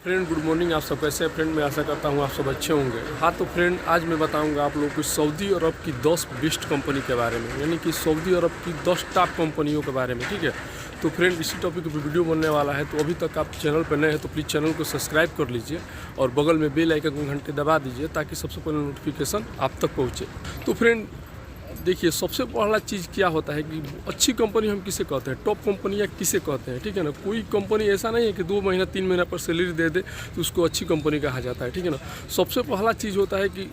Friend good morning. आप सब कैसे हैं फ्रेंड? मैं आशा करता हूँ आप सब अच्छे होंगे। हाँ तो फ्रेंड, आज मैं बताऊँगा आप लोगों को सऊदी अरब की 10 बेस्ट कंपनी के बारे में, यानी कि सऊदी अरब की 10 टॉप कंपनियों के बारे में। ठीक है, तो फ्रेंड इसी टॉपिक पर वीडियो बनने वाला है। तो अभी तक आप चैनल पर नए हैं तो प्लीज़ चैनल को सब्सक्राइब कर लीजिए और बगल में बेल आइकन को घंटे दबा दीजिए ताकि सबसे पहले नोटिफिकेशन आप तक पहुँचे। तो फ्रेंड देखिए, सबसे पहला चीज़ क्या होता है कि अच्छी कंपनी हम किसे कहते हैं, टॉप कंपनी या किसे कहते हैं। ठीक है ना, कोई कंपनी ऐसा नहीं है कि 2 महीना 3 महीना पर सैलरी दे दे तो उसको अच्छी कंपनी कहा जाता है। ठीक है ना, सबसे पहला चीज़ होता है कि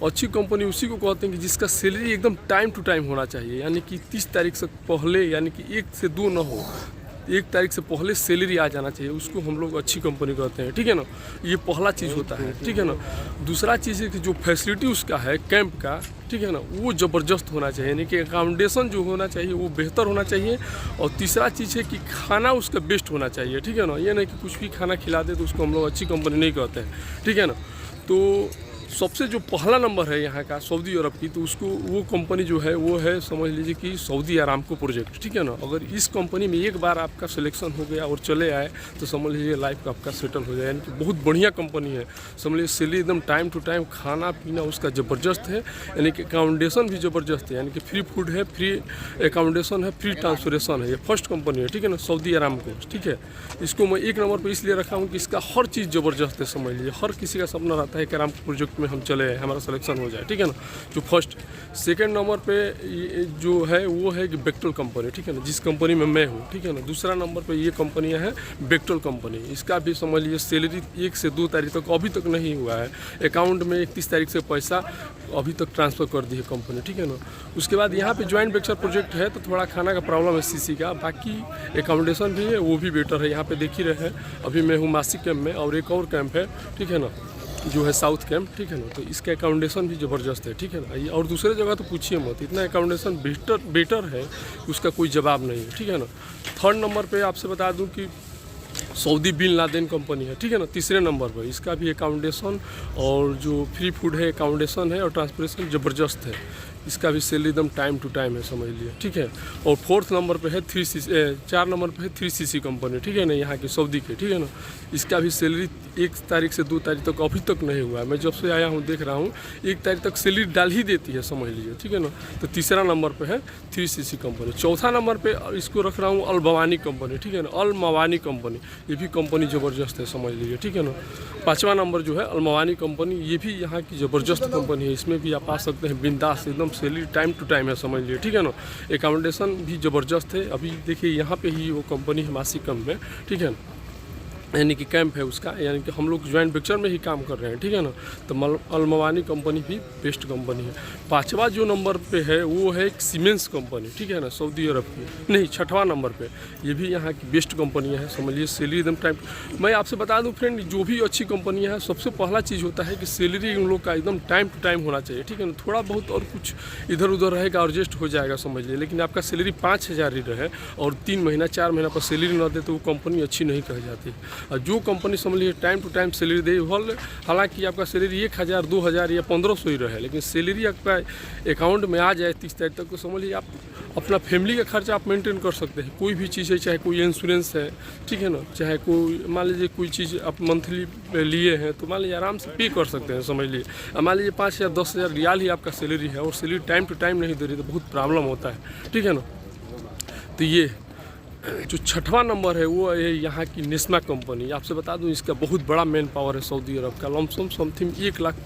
अच्छी कंपनी उसी को कहते हैं कि जिसका सैलरी एकदम टाइम टू टाइम होना चाहिए, यानी कि 30 तारीख से पहले, यानी कि 1 से 2 ना हो, 1 तारीख से पहले सैलरी आ जाना चाहिए, उसको हम लोग अच्छी कंपनी कहते हैं। ठीक है ना, ये पहला चीज़ होता है। ठीक है ना, दूसरा चीज़ है कि जो फैसिलिटी उसका है कैंप का, ठीक है ना, वो ज़बरदस्त होना चाहिए, यानी कि अकामोडेशन जो होना चाहिए वो बेहतर होना चाहिए। और तीसरा चीज़ है कि खाना उसका बेस्ट होना चाहिए। ठीक है ना, ये नहीं कि कुछ भी खाना खिला दे तो उसको हम लोग अच्छी कंपनी नहीं कहते हैं। ठीक है ना, तो सबसे जो पहला नंबर है यहाँ का सऊदी अरब की, तो उसको वो कंपनी जो है वो है, समझ लीजिए कि सऊदी आरामको प्रोजेक्ट। ठीक है ना, अगर इस कंपनी में एक बार आपका सिलेक्शन हो गया और चले आए तो समझ लीजिए लाइफ का आपका सेटल हो जाए, यानी कि बहुत बढ़िया कंपनी है। समझ लीजिए सैलरी एकदम टाइम टू टाइम, खाना पीना उसका ज़बरदस्त है, यानी कि अकामोडेशन भी ज़बरदस्त है, यानी कि फ्री फूड है, फ्री अकामोडेशन है, फ्री ट्रांसपोर्टेशन है। ये फर्स्ट कंपनी है। ठीक है ना, सऊदी आरामको। ठीक है, इसको मैं 1 नंबर पर इसलिए रखा हूँ कि इसका हर चीज़ ज़बरदस्त है। समझ लीजिए हर किसी का सपना रहता है कि आरामको प्रोजेक्ट में हम चले, हमारा सिलेक्शन हो जाए। ठीक है ना, जो फर्स्ट। सेकंड नंबर पे जो है वो है कि बेक्टल कंपनी। ठीक है ना, जिस कंपनी में मैं हूँ। ठीक है ना, दूसरा नंबर पे ये कंपनियाँ हैं बेक्टल कंपनी। इसका भी समझ लीजिए सैलरी 1 से 2 तारीख तक अभी तक नहीं हुआ है, अकाउंट में 31 तारीख से पैसा अभी तक ट्रांसफ़र कर दी है कंपनी। ठीक है ना, उसके बाद यहाँ पे ज्वाइंट वेंचर प्रोजेक्ट है तो थोड़ा खाना का प्रॉब्लम है सीसी का, बाकी अकामोडेशन भी है वो भी बेटर है। यहाँ पे देख ही रहे हैं, अभी मैं हूँ मासिक कैंप में और एक और कैंप है। ठीक है ना, जो है साउथ कैंप। ठीक है ना, तो इसका अकामोडेशन भी ज़बरदस्त है। ठीक है ना, और दूसरे जगह तो पूछिए मत, इतना अकामोडेशन बेटर है, उसका कोई जवाब नहीं है। ठीक है ना, थर्ड नंबर पे आपसे बता दूं कि सऊदी बिन लादेन कंपनी है। ठीक है ना, तीसरे नंबर पर इसका भी अकामोडेशन और जो फ्री फूड है, अकामोडेशन है और ट्रांसपोर्टेशन ज़बरदस्त है। इसका भी सैलरी एकदम टाइम टू टाइम है, समझ लिया। ठीक है, और 4th नंबर पे है 4 नंबर पे है 3CC कंपनी। ठीक है ना, यहाँ की सऊदी के। ठीक है ना, इसका भी सैलरी 1 तारीख से 2 तारीख तक अभी तक नहीं हुआ है। मैं जब से आया हूँ देख रहा हूँ 1 तारीख तक सैलरी डाल ही देती है, समझ लीजिए। ठीक है ना, तो तीसरा नंबर पे है 3CC कंपनी। चौथा नंबर पे इसको रख रहा हूँ अल मवानी कंपनी। ठीक है ना, अल मवानी कंपनी, ये भी कंपनी ज़बरदस्त है, समझ लीजिए। ठीक है ना, 5वां नंबर जो है अल मवानी कंपनी, ये भी यहाँ की ज़बरदस्त कंपनी है। इसमें भी आप आ सकते हैं बिंदास, एकदम सैलरी टाइम टू टाइम है, समझ लिए। ठीक है ना, अकामोडेशन भी ज़बरदस्त है। अभी देखिए यहाँ पे ही वो कंपनी है मासिक कैंप में। ठीक है ना, यानी कि कैंप है उसका, यानी कि हम लोग ज्वाइंट वेंचर में ही काम कर रहे हैं। ठीक है ना, तो अल मवानी कंपनी भी बेस्ट कंपनी है। 5वां जो नंबर पे है वो है एक सीमेंस कंपनी। ठीक है ना, सऊदी अरब की। नहीं, 6वां नंबर पे ये भी यहाँ की बेस्ट कंपनियाँ हैं, समझिए। सैलरी एकदम टाइम, मैं आपसे बता दूँ फ्रेंड, जो भी अच्छी कंपनियाँ हैं सबसे पहला चीज़ होता है कि सैलरी उन लोग का एकदम टाइम टू टाइम होना चाहिए। ठीक है ना, थोड़ा बहुत और कुछ इधर उधर रहेगा, एडजस्ट हो जाएगा, समझ लिए, लेकिन आपका सैलरी 5,000 ही रहे और 3 महीना 4 महीना पर सैलरी ना दे तो वो कंपनी अच्छी नहीं कही जाती। और जो कंपनी समझ लीजिए टाइम टू टाइम सैलरी दे, हालांकि आपका सैलरी 1,000 2,000 या 1,500 ही रहे, लेकिन सैलरी आपका अकाउंट में आ जाए 30 तारीख तक, तो समझ लीजिए आप अपना फैमिली का खर्चा आप मेंटेन कर सकते हैं। कोई भी चीज़ है, चाहे कोई इंश्योरेंस है, ठीक है ना, चाहे कोई मान लीजिए कोई चीज़ आप मंथली लिए हैं तो मान लीजिए आराम से पे कर सकते हैं, समझ लीजिए। मान लीजिए 5,000 10,000 रियाल ही आपका सैलरी है और सैलरी टाइम टू टाइम नहीं दे रही तो बहुत प्रॉब्लम होता है। ठीक है ना, तो ये जो 6वां नंबर है वो है यहाँ की नेस्मा कंपनी। आपसे बता दूं इसका बहुत बड़ा मेन पावर है सऊदी अरब का, लमसम समथिंग 1 लाख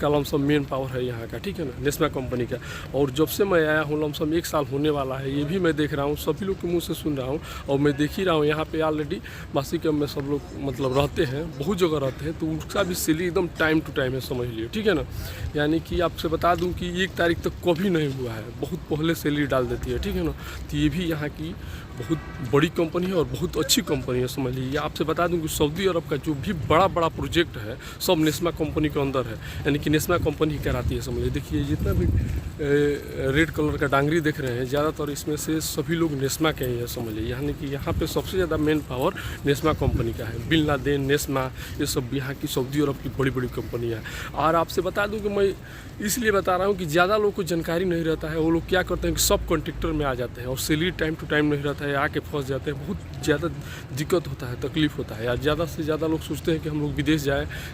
का लमसम मेन पावर है यहाँ का। ठीक है ना, नेस्मा कंपनी का। और जब से मैं आया हूँ लमसम 1 साल होने वाला है, ये भी मैं देख रहा हूँ, सभी लोग के मुँह से सुन रहा हूँ और मैं देख ही रहा हूँ। यहाँ पे ऑलरेडी मासिक कैंप में सब लोग मतलब रहते हैं, बहुत जगह रहते हैं, तो उसका भी सैलरी एकदम टाइम टू टाइम है, समझ लिए। ठीक है ना, यानी कि आपसे बता दूँ कि 1 तारीख तक कभी नहीं हुआ है, बहुत पहले सैलरी डाल देती है। ठीक है ना, तो ये भी यहाँ की बहुत बड़ी कंपनी है और बहुत अच्छी कंपनी है, समझ लीजिए। आपसे बता दूं कि सऊदी अरब का जो भी बड़ा बड़ा प्रोजेक्ट है सब नेस्मा कंपनी के अंदर है, यानी कि नेस्मा कंपनी ही कराती है, समझ लीजिए। देखिए जितना भी रेड कलर का डांगरी देख रहे हैं, ज़्यादातर इसमें से सभी लोग नेस्मा के ही है, समझ लीजिए। यानी कि यहाँ पे सबसे ज़्यादा मेन पावर नेस्मा कंपनी का है। बिन लादेन, नेस्मा, ये सब यहाँ की सऊदी अरब की बड़ी बड़ी कंपनियाँ हैं। और आपसे बता दूँ कि मैं इसलिए बता रहा हूँ कि ज़्यादा लोग को जानकारी नहीं रहता है, वो लोग क्या करते हैं कि सब कॉन्ट्रैक्टर में आ जाते हैं और सैलरी टाइम टू टाइम नहीं रहता जाता है, आके फंस जाते हैं, बहुत ज़्यादा दिक्कत होता है, तकलीफ होता है यार। ज़्यादा से ज़्यादा लोग सोचते हैं कि हम लोग विदेश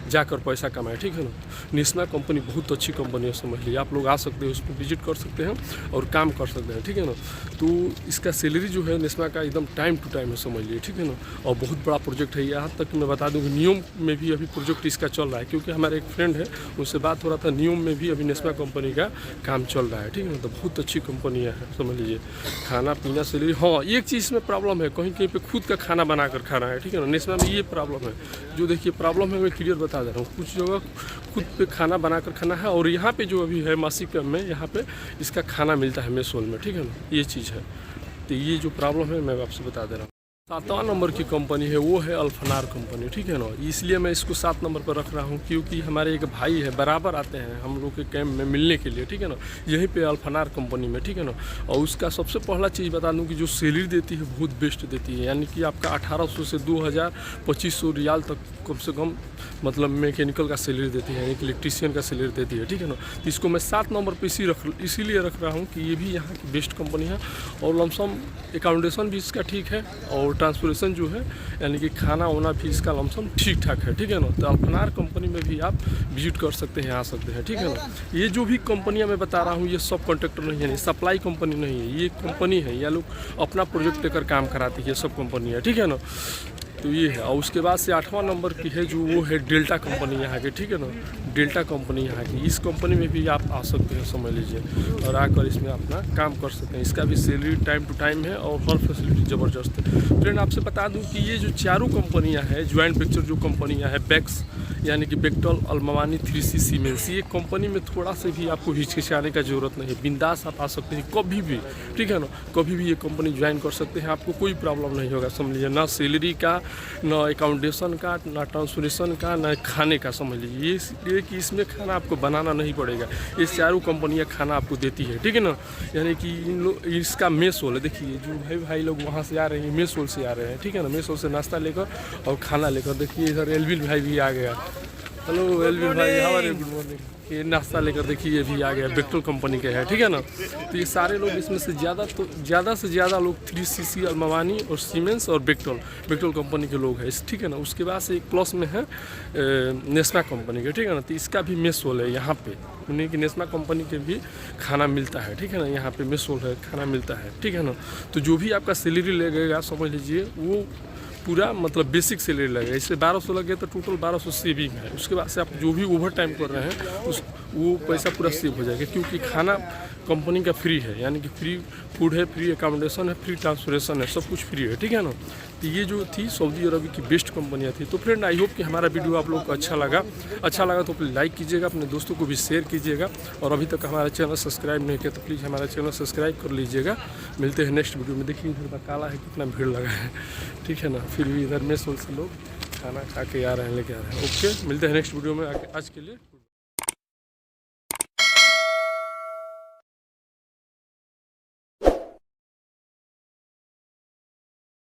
जाकर पैसा कमाएं, ठीक है ना। नेस्मा कंपनी बहुत अच्छी कंपनी है, समझ लीजिए। आप लोग आ सकते हैं, उसको विजिट कर सकते हैं और काम कर सकते हैं, ठीक है ना। तो इसका सैलरी जो है नेस्मा का एकदम टाइम टू टाइम है, समझ लीजिए, ठीक है ना। और बहुत बड़ा प्रोजेक्ट है। यहाँ तक कि मैं बता दूँ कि नियम में भी अभी प्रोजेक्ट इसका चल रहा है, क्योंकि हमारे एक फ्रेंड है, उससे बात हो रहा था, नियम में भी अभी नेस्मा कंपनी का काम चल रहा है, ठीक है ना। तो बहुत अच्छी कंपनी है, समझ लीजिए। खाना पीना सैलरी, हाँ एक चीज़ में प्रॉब्लम है, कहीं कहीं पे खुद का खाना बनाकर खाना है, ठीक है ना। नेस्मा में ये प्रॉब्लम है, जो देखिए प्रॉब्लम है मैं क्लियर बता दे रहा हूँ। कुछ जगह खुद पे खाना बनाकर खाना है, और यहाँ पे जो अभी है मासिक में, यहाँ पे इसका खाना मिलता है मेस हॉल में, ठीक है ना। ये चीज़ है, तो ये जो प्रॉब्लम है मैं आपसे बता दे रहा हूँ। 7वां नंबर की कंपनी है वो है अल्फनार कंपनी, ठीक है ना। इसलिए मैं इसको 7 नंबर पर रख रहा हूँ, क्योंकि हमारे एक भाई है, बराबर आते हैं हम लोग के कैंप में मिलने के लिए, ठीक है ना, यहीं पे अल्फनार कंपनी में, ठीक है ना। और उसका सबसे पहला चीज़ बता दूँ कि जो सैलरी देती है बहुत बेस्ट देती है, यानी कि आपका 1800 से 2000-2500 रियाल तक कम से कम मतलब मैकेनिकल का सैलरी देती है, यानी कि इलेक्ट्रीशियन का सैलरी देती है, ठीक है ना। तो इसको मैं 7 नंबर पर इसीलिए रख रहा हूँ कि ये भी यहाँ की बेस्ट कंपनी है, और लमसम अकाउंटेशन भी इसका ठीक है, और ट्रांसपोर्टेशन जो है यानी कि खाना वाना भी इसका लमसम ठीक ठाक है, ठीक है ना। तो अल्फनार कंपनी में भी आप विजिट कर सकते हैं, आ सकते हैं, ठीक है ना। ये जो भी कंपनियां मैं बता रहा हूँ, ये सब कॉन्ट्रैक्टर नहीं है, सप्लाई कंपनी नहीं है, ये कंपनी है, ये लोग अपना प्रोजेक्ट लेकर काम कराती है, सब कंपनियाँ, ठीक है ना। तो ये है। और उसके बाद से 8वां नंबर की है जो वो है डेल्टा कंपनी यहाँ की, ठीक है ना। डेल्टा कंपनी यहाँ की, इस कंपनी में भी आप आ सकते हैं, समझ लीजिए, और आकर इसमें अपना काम कर सकते हैं। इसका भी सैलरी टाइम टू टाइम है और हर फैसिलिटी ज़बरदस्त है। फ्रेंड आपसे बता दूँ कि ये जो चारों कंपनियाँ हैं, ज्वाइंट वेंचर जो कंपनियाँ हैं, बेक्स यानी कि बेक्टल, अल्मानी, 3C, सीमेंस, ये कंपनी में थोड़ा से भी आपको हिचकिचाने का ज़रूरत नहीं है, बिंदास आप आ सकते हैं कभी भी, ठीक है ना। कभी भी ये कंपनी ज्वाइन कर सकते हैं, आपको कोई प्रॉब्लम नहीं होगा, समझ लीजिए। ना सैलरी का, ना अकाउंटेशन का, ना ट्रांसपोर्टेशन का, ना खाने का, समझ लीजिए। ये कि इसमें खाना आपको बनाना नहीं पड़ेगा, ये चारों कंपनियां खाना आपको देती है, ठीक है ना। यानी कि इन लोग इसका मेस हॉल है, देखिए जो भाई लोग वहाँ से आ रहे हैं, मेस हॉल से आ रहे हैं, ठीक है ना। मेस हॉल से नाश्ता लेकर और खाना लेकर, देखिए इधर एलविन भाई भी आ गया। हेलो एलविन भाई, how are you, good morning. ये नाश्ता लेकर देखिए ये भी आ गया, बेक्टल कंपनी के है, ठीक है ना। तो ये सारे लोग इसमें से ज़्यादा से ज़्यादा लोग 3CC, अल्मानी और सीमेंस और बेक्टल कंपनी के लोग हैं, ठीक है ना। उसके बाद से एक प्लस में है नेस्मा कंपनी के, ठीक है ना। तो इसका भी मेस हॉल है यहाँ पे, यानी कि नेस्मा कंपनी के भी खाना मिलता है, ठीक है ना। यहाँ पे मेस हॉल है, खाना मिलता है, ठीक है ना। तो जो भी आपका सैलरी लगेगा, समझ लीजिए वो पूरा मतलब बेसिक सैलरी लगेगा। इससे 1200 लगे तो टोटल 1200 सेविंग है। उसके बाद से आप जो भी ओवर टाइम कर रहे हैं वो पैसा पूरा सेव हो जाएगा, क्योंकि खाना कंपनी का फ्री है, यानी कि फ्री फूड है, फ्री अकोमोडेशन है, फ्री ट्रांसपोर्टेशन है, सब कुछ फ्री है, ठीक है ना। तो ये जो थी सऊदी अरब की बेस्ट कंपनियाँ थी। तो फ्रेंड आई होप कि हमारा वीडियो आप लोग को अच्छा लगा तो प्लीज़ लाइक कीजिएगा, अपने दोस्तों को भी शेयर कीजिएगा, और अभी तक हमारा चैनल सब्सक्राइब नहीं किया तो प्लीज़ हमारा चैनल सब्सक्राइब कर लीजिएगा। मिलते हैं नेक्स्ट वीडियो में। देखिए इधर काला है, कितना भीड़ लगा है, ठीक है ना। फिर भी इधर में से लोग खाना खा के आ रहे हैं, लेके आ रहे हैं। ओके, मिलते हैं नेक्स्ट वीडियो में। आज के लिए।